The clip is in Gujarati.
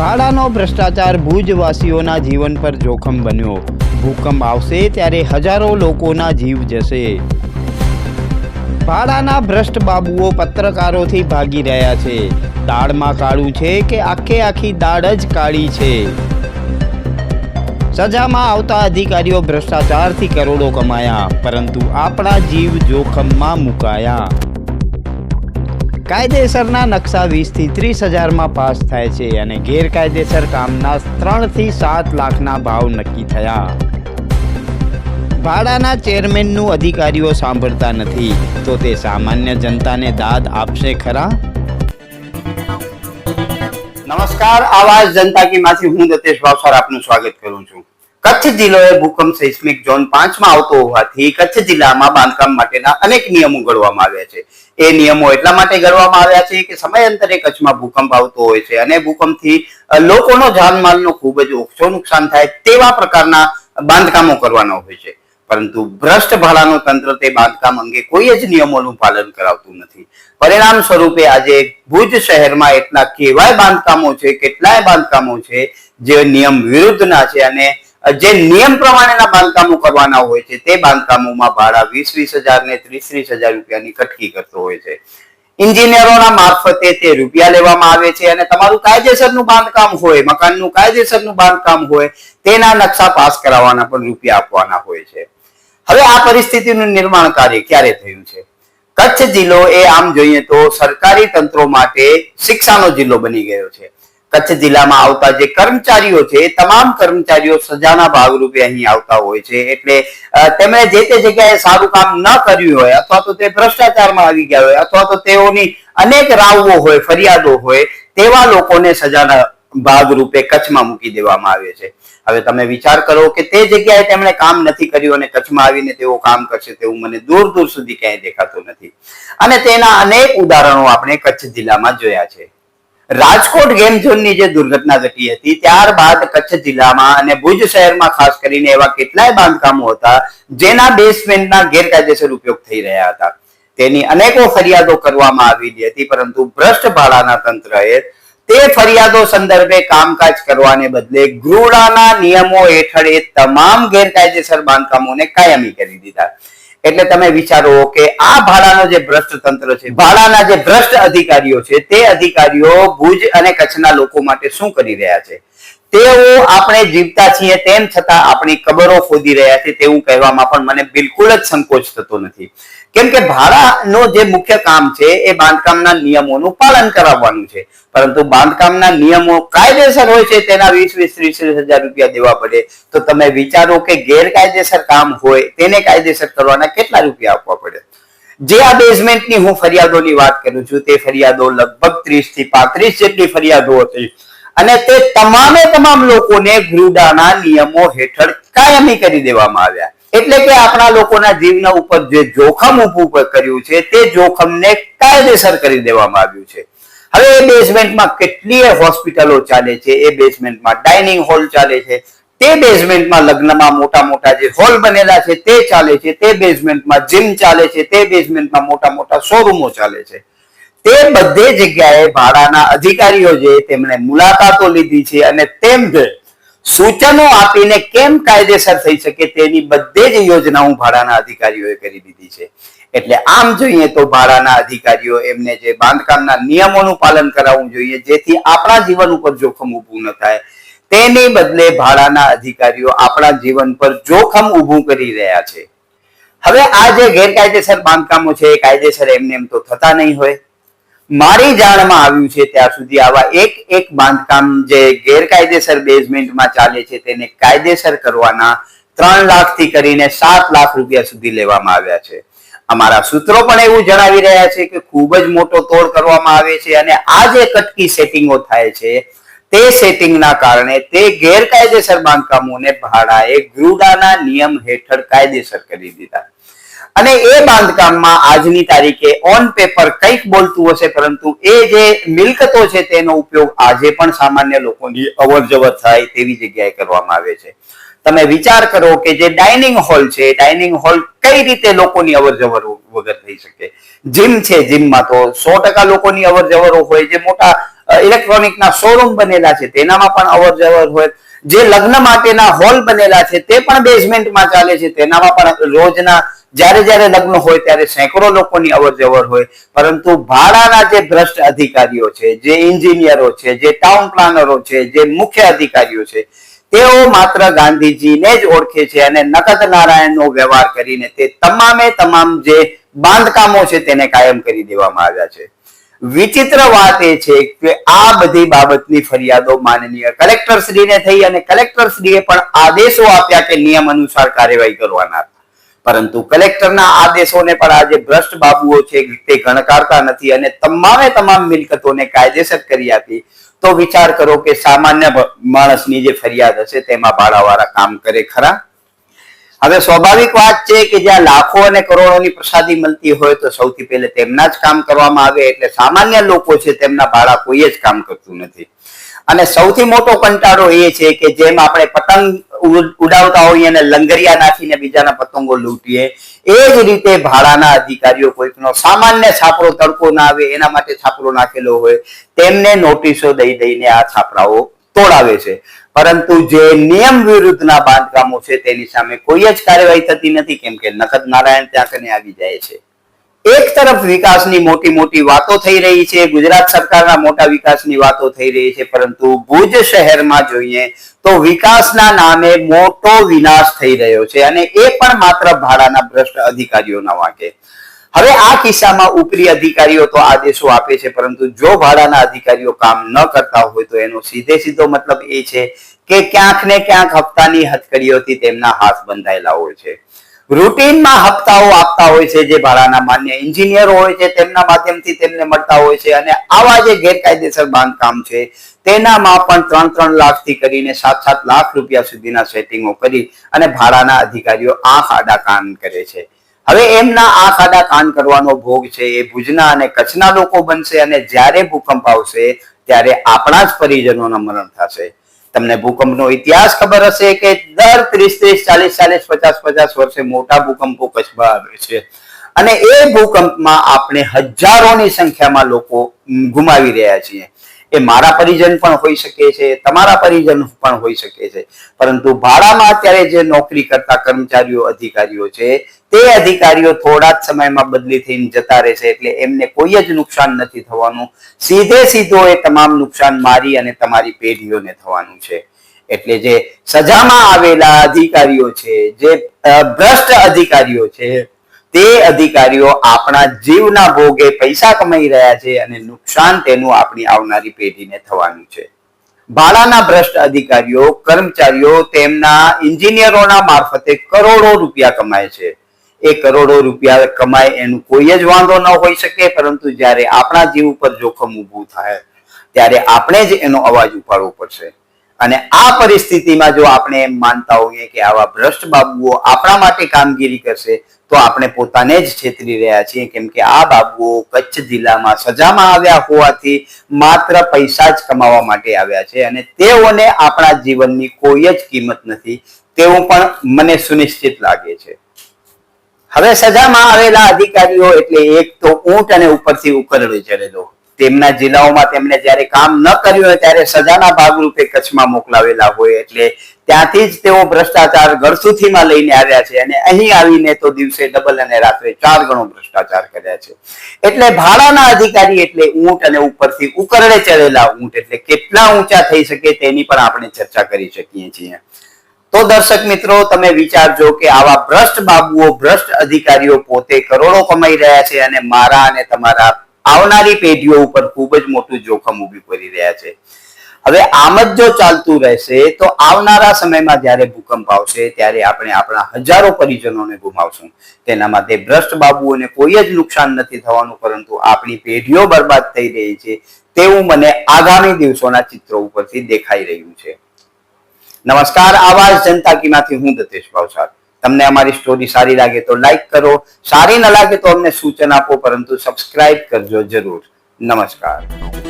ભાડાનો ભ્રષ્ટાચાર ભુજવાસીઓના જીવન પર જોખમ બન્યો। ભૂકંપ આવશે ત્યારે હજારો લોકોના જીવ જશે। ભાડાના ભ્રષ્ટ બાબુઓ પત્રકારોથી ભાગી રહ્યા છે। દાળમાં કાળું છે કે આખી દાળ જ કાળી છે। સજામાં આવતા અધિકારીઓ ભ્રષ્ટાચારથી કરોડો કમાયા, પરંતુ આપણા જીવ જોખમમાં મુકાયા। કાયદેસરના નકશા 20 થી 30 હજારમાં પાસ થાય છે અને ગેરકાયદેસર કામના 3 થી 7 લાખના ભાવ નક્કી થયા। ભાડાના ચેરમેનનું અધિકારીઓ સાંભળતા નથી, તો તે સામાન્ય જનતાને દાદ આપશે ખરા? નમસ્કાર, આવાજ જનતા કી માંથી હું દતેશ ભાવસાર આપનું સ્વાગત કરું છું। કચ્છ જિલ્લો એ ભૂકંપ સેસ્મિક ઝોન 5 માં આવતો હોવાથી કચ્છ જિલ્લામાં બાંધકામ માટેના અનેક નિયમો ઘડવામાં આવ્યા છે। એ નિયમો એટલા માટે ઘડવામાં આવ્યા છે કે સમયાંતરે કચ્છમાં ભૂકંપ આવતો હોય છે અને ભૂકંપથી લોકોનો જાનમાલનો ખૂબ જ ઓછો નુકસાન થાય તેવા પ્રકારના બાંધકામો કરવાના હોય છે, પરંતુ ભ્રષ્ટ ભાડાનું તંત્ર તે બાંધકામ અંગે કોઈ જ નિયમોનું પાલન કરાવતું નથી। પરિણામ સ્વરૂપે આજે ભુજ શહેરમાં એટલા કેવાય બાંધકામો છે, કેટલાય બાંધકામો છે જે નિયમ વિરુદ્ધના છે અને જે નિયમ પ્રમાણેના બાંધકામો કરવાના હોય છે તે બાંધકામોમાં ભાડા 20-20 હજાર ને 30-30 હજાર રૂપિયાની કટકી કરતો હોય છે। એન્જિનિયરોના મારફતે તે રૂપિયા લેવામાં આવે છે અને તમારું કાયદેસરનું બાંધકામ હોય, મકાનનું કાયદેસરનું બાંધકામ હોય, તેના નકશા પાસ કરાવવાના પણ રૂપિયા આપવાના હોય છે। હવે આ પરિસ્થિતિનું નિર્માણ કાર્ય ક્યારે થયું છે? કચ્છ જિલ્લો એ આમ જોઈએ તો સરકારી તંત્રો માટે શિક્ષાનો જિલ્લો બની ગયો છે। કચ્છ જિલ્લામાં આવતા જે કર્મચારીઓ છે, તમામ કર્મચારીઓ સજાના ભાગરૂપે અહીં આવતા હોય છે, એટલે તેમણે જે તે જગ્યાએ સારું કામ ન કર્યું હોય અથવા તો તે ભ્રષ્ટાચારમાં આવી ગયા હોય અથવા તો તેઓની અનેક રાવો હોય, ફરિયાદો હોય, તેવા લોકોને સજાના ભાગરૂપે કચ્છમાં મૂકી દેવામાં આવે છે। હવે તમે વિચાર કરો કે તે જગ્યાએ તેમણે કામ નથી કર્યું અને કચ્છમાં આવીને તેઓ કામ કરશે તેવું મને દૂર દૂર સુધી ક્યાંય દેખાતું નથી અને તેના અનેક ઉદાહરણો આપણે કચ્છ જિલ્લામાં જોયા છે। રાજકોટ ગેમ ઝોનની જે દુર્ઘટના ઘટી હતી ત્યારબાદ કચ્છ જિલ્લામાં અને ભુજ શહેરમાં ખાસ કરીને એવા કેટલાય બાંધકામો હતા જેના બેઝમેન્ટના ગેરકાયદેસર ઉપયોગ થઈ રહ્યા હતા। તેની અનેકો ફરિયાદો કરવામાં આવેલી હતી, પરંતુ ભ્રષ્ટ ભાડાના તંત્રએ તે ફરિયાદો સંદર્ભે કામકાજ કરવાને બદલે ગૃહના નિયમો હેઠળ એ તમામ ગેરકાયદેસર બાંધકામોને કાયમી કરી દીધા। એટલે તમે વિચારો કે આ ભાડાનો જે ભ્રષ્ટ તંત્ર છે, ભાડાના જે ભ્રષ્ટ અધિકારીઓ છે, તે અધિકારીઓ ભુજ અને કચ્છના લોકો માટે શું કરી રહ્યા છે? તેઓ આપણે જીવતા છીએ તેમ છતાં આપણી કબરો ખોદી રહ્યા છે તેવું કહેવામાં પણ મને બિલકુલ જ સંકોચ થતો નથી, કેમ કે ભાડાનો જે મુખ્ય કામ છે એ બાંધકામના નિયમોનું પાલન કરાવવાનું છે, પરંતુ બાંધકામના નિયમો કાયદેસર હોય છે તેના 20-30 હજાર રૂપિયા દેવા પડે, તો તમે વિચારો કે ગેરકાયદેસર કામ હોય તેને કાયદેસર કરવાના કેટલા રૂપિયા આપવા પડે? જે આ બેઝમેન્ટની હું ફરિયાદોની વાત કરું છું તે ફરિયાદો લગભગ 30 થી 35 જેટલી ફરિયાદો હતી અને તે તમામ લોકોને ગૃહના નિયમો હેઠળ કાયમી કરી દેવામાં આવ્યા। એટલે કે આપણા લોકોના જીવના ઉપર જે જોખમ ઊભું કર્યું છે તે જોખમને કાયદેસર કરી દેવામાં આવ્યું છે। હવે એ બેઝમેન્ટમાં કેટલીય હોસ્પિટલો ચાલે છે, એ બેઝમેન્ટમાં ડાઇનિંગ હોલ ચાલે છે, તે બેઝમેન્ટમાં લગ્નમાં મોટા જે હોલ બનેલા છે તે ચાલે છે, તે બેઝમેન્ટમાં જીમ ચાલે છે, તે બેઝમેન્ટમાં મોટા શોરૂમો ચાલે છે। તે બધે જગ્યાએ ભાડાના અધિકારીઓ જે તેમણે મુલાકાતો લીધી છે અને તેમ સૂચનો આપીને કેમ કાયદેસર થઈ શકે તેની બધે જ યોજનાઓ ભાડાના અધિકારીઓએ કરી દીધી છે। એટલે આમ જોઈએ તો ભાડાના અધિકારીઓ એમને જે બાંધકામના નિયમોનું પાલન કરાવવું જોઈએ જેથી આપણા જીવન ઉપર જોખમ ઊભું ન થાય, તેની બદલે ભાડાના અધિકારીઓ આપણા જીવન પર જોખમ ઊભું કરી રહ્યા છે। હવે આ જે ગેરકાયદેસર બાંધકામો છે એ કાયદેસર એમ તો થતા નહીં હોય। મારી જાણમાં આવ્યું છે ત્યાં સુધી આવા એક બાંધકામ જે ગેરકાયદેસર બેઝમેન્ટમાં ચાલે છે તેને કાયદેસર કરવાના 3 લાખ થી કરીને 7 લાખ રૂપિયા સુધી લેવામાં આવ્યા છે। અમારા સૂત્રો પણ એવું જણાવી રહ્યા છે કે ખૂબ જ મોટો તોડ કરવામાં આવે છે અને આ જે કટકી સેટિંગો થાય છે તે સેટિંગના કારણે તે ગેરકાયદેસર બાંધકામોને ભાડાએ ગૃહના નિયમ હેઠળ કાયદેસર કરી દીધા અને એ બાંધકામમાં આજની તારીખે ઓન પેપર કંઈક બોલતું હશે, પરંતુ એ જે મિલકતો છે તેનો ઉપયોગ આજે પણ સામાન્ય લોકોની અવરજવર થાય તેવી જગ્યાએ કરવામાં આવે છે। તમે વિચાર કરો કે જે ડાઇનિંગ હોલ છે, ડાઇનિંગ હોલ કઈ રીતે લોકોની અવરજવર વગર થઈ શકે? જીમ છે, જીમમાં તો 100% લોકોની અવરજવરો હોય, જે મોટા ઇલેક્ટ્રોનિકના શોરૂમ બનેલા છે તેનામાં પણ અવર જવર હોય, જે લગ્ન માટેના હોલ બનેલા છે તે પણ બેઝમેન્ટમાં ચાલે છે, તેનામાં પણ રોજના જ્યારે જ્યારે લગ્ન હોય ત્યારે સેંકડો લોકોની અવર જવર હોય. પરંતુ ભાડાના જે ભ્રષ્ટ અધિકારીઓ છે, જે એન્જિનિયરો છે, જે ટાઉન પ્લાનરો છે, જે મુખ્ય અધિકારીઓ છે, તેઓ માત્ર ગાંધીજીને જ ઓળખે છે અને નકદ નારાયણનો વ્યવહાર કરીને તે તમામે તમામ જે બાંધકામો છે તેને કાયમ કરી દેવામાં આવ્યા છે. વિચિત્ર વાત એ છે કે આ બધી બાબતની ફરિયાદો માનનીય કલેક્ટરશ્રીને થઈ અને કલેક્ટરશ્રીએ પણ આદેશો આપ્યા કે નિયમ અનુસાર કાર્યવાહી કરવાના. પરંતુ કલેક્ટરના આદેશોને પણ આ જે ભ્રષ્ટ બાબુઓ છે તે ગણકારતા નથી અને તમામે તમામ મિલકતોને કાયદેસર કરી આપી. તો વિચાર કરો કે સામાન્ય માણસની જે ફરિયાદ હશે તેમાં ભાડાવાળા કામ કરે ખરા? હવે સ્વાભાવિક વાત છે કે જ્યાં લાખો અને કરોડોની પ્રસાદી મળતી હોય તો સૌથી પહેલા તેમના જ કામ કરવામાં આવે, એટલે સામાન્ય લોકો છે તેમના ભાડા કોઈ જ કામ કરતું નથી. અને સૌથી મોટો કંટાળો એ છે કે જેમ આપણે પતંગ ઉડાવતા હોઈએ અને લંગરિયા નાખીને બીજાના પતંગો લૂંટીએ, એ જ રીતે ભાડાના અધિકારીઓ કોઈકનો સામાન્ય છાપરો તડકો ના આવે એના માટે છાપરો નાખેલો હોય તેમને નોટિસો દઈ દઈને આ છાપરાઓ તોડાવે છે. પરંતુ જે નિયમ વિરુદ્ધના બાંધકામો છે તેની સામે કોઈ જ કાર્યવાહી થતી નથી, કેમ કે નકદ નારાયણ ત્યાં કને આવી જાય છે. એક તરફ વિકાસની મોટી મોટી વાતો થઈ રહી છે, ગુજરાત સરકારના મોટા વિકાસની વાતો થઈ રહી છે, પરંતુ ભુજ શહેરમાં જોઈએ તો વિકાસના નામે મોટો વિનાશ થઈ રહ્યો છે અને એ પણ માત્ર ભાડાના ભ્રષ્ટ અધિકારીઓના વાંકે. હવે આ કિસ્સામાં ઉપરી અધિકારીઓ તો આદેશો આપે છે, પરંતુ જો ભાડાના અધિકારીઓ કામ ન કરતા હોય તો એનો સીધો મતલબ એ છે કે ક્યાંક ને ક્યાંક હપ્તાની હથકડીઓથી તેમના હાથ બંધાયેલા હોય છે. રૂટીનમાં હપ્તાઓ આપતા હોય છે જે ભાડાના માન્ય એન્જિનિયરો હોય છે, તેમના માધ્યમથી તેમને મળતા હોય છે અને આવા જે ગેરકાયદેસર બાંધકામ છે તેનામાં પણ 3-3 લાખથી કરીને 7-7 લાખ રૂપિયા સુધીના સેટિંગો કરી અને ભાડાના અધિકારીઓ આંખ આડા કાન કરે છે. હવે એમના આંખ આડા કાન કરવાનો ભોગ છે એ ભુજના અને કચ્છના લોકો બનશે અને જ્યારે ભૂકંપ આવશે ત્યારે આપણા જ પરિજનોના મરણ થશે. તમને ભૂકંપનો ઇતિહાસ ખબર હશે કે દર 30-30, 40-40, 50-50 વર્ષે મોટા ભૂકંપો કચ્છમાં આવે છે અને એ ભૂકંપમાં આપણે હજારોની સંખ્યામાં લોકો ગુમાવી રહ્યા છીએ. એ મારા પરિજન પણ હોઈ શકે છે, તમારા પરિજન પણ હોઈ શકે છે, પરંતુ ભાડામાં અત્યારે જે નોકરી કરતા કર્મચારીઓ અધિકારીઓ છે તે અધિકારીઓ થોડા જ સમયમાં બદલી થઈને જતા રહેશે, એટલે એમને કોઈ જ નુકસાન નથી થવાનું. સીધો એ તમામ નુકસાન મારી અને તમારી પેઢીઓને થવાનું છે. એટલે જે સજામાં આવેલા અધિકારીઓ છે, જે ભ્રષ્ટ અધિકારીઓ છે, તે અધિકારીઓ આપણા જીવના ભોગે પૈસા કમાઈ રહ્યા છે અને નુકસાન તેનું આપણી આવનારી પેઢીને થવાનું છે. ભાડાના ભ્રષ્ટ અધિકારીઓ કર્મચારીઓ તેમના એન્જિનિયરોના મારફતે કરોડો રૂપિયા કમાય છે. એ કરોડો રૂપિયા કમાય એનું કોઈ જ વાંધો ન હોઈ શકે, પરંતુ જ્યારે આપણા જીવ ઉપર જોખમ ઊભું થાય ત્યારે આપણે જ એનો અવાજ ઉપાડવો પડશે. અને આ પરિસ્થિતિમાં જો આપણે એમ માનતા હોઈએ કે આવા ભ્રષ્ટ બાબુઓ આપણા માટે કામગીરી કરશે તો આપણે પોતાને જ છેતરી રહ્યા છીએ, કેમ કે આ બાબુઓ કચ્છ જિલ્લામાં સજામાં આવ્યા હોવાથી માત્ર પૈસા જ કમાવા માટે આવ્યા છે અને તેઓને આપણા જીવનની કોઈ જ કિંમત નથી તેવું પણ મને સુનિશ્ચિત લાગે છે. હવે સજામાં આવેલા અધિકારીઓ એટલે એક તો ઊંટ અને ઉપરથી ઉકરડે ચડેલો. તેમના જિલ્લાઓમાં તેમને જ્યારે કામ ન કર્યું હોય ત્યારે સજાના ભાગરૂપે કચ્છમાં મોકલાવેલા હોય, એટલે ત્યાંથી જ તેઓ ભ્રષ્ટાચાર ગળસુથીમાં લઈને આવ્યા છે અને અહીં આવીને તો દિવસે ડબલ અને રાત્રે 4 ગણો ભ્રષ્ટાચાર કર્યા છે. એટલે ભાડાના અધિકારી એટલે ઊંટ અને ઉપરથી ઉકરડે ચડેલા ઊંટ, એટલે કેટલા ઊંચા થઈ શકે તેની પણ આપણે ચર્ચા કરી શકીએ છીએ. તો દર્શક મિત્રો, તમે વિચારજો કે આવા ભ્રષ્ટ બાબુઓ, ભ્રષ્ટ અધિકારીઓ પોતે કરોડો કમાઈ રહ્યા છે અને મારા અને તમારા આવનારી પેઢીઓ ઉપર ખૂબ જ મોટું જોખમ ઊભી કરી રહ્યા છે. હવે આમ જ જો ચાલતું રહેશે તો આવનારા સમયમાં જ્યારે ભૂકંપ આવશે ત્યારે આપણે આપણા હજારો પરિજનોને ગુમાવશું. તેના માટે ભ્રષ્ટ બાબુઓને કોઈ જ નુકસાન નથી થવાનું, પરંતુ આપણી પેઢીઓ બરબાદ થઈ રહી છે તેવું મને આગામી દિવસોના ચિત્રો ઉપરથી દેખાઈ રહ્યું છે. નમસ્કાર, આવાજ જનતા કીમાંથી હું દતેશ ભાવસાર. તમને અમારી સ્ટોરી સારી લાગે તો લાઈક કરો, સારી ન લાગે તો અમને સૂચન આપો, પરંતુ સબસ્ક્રાઇબ કરજો જરૂર. નમસ્કાર.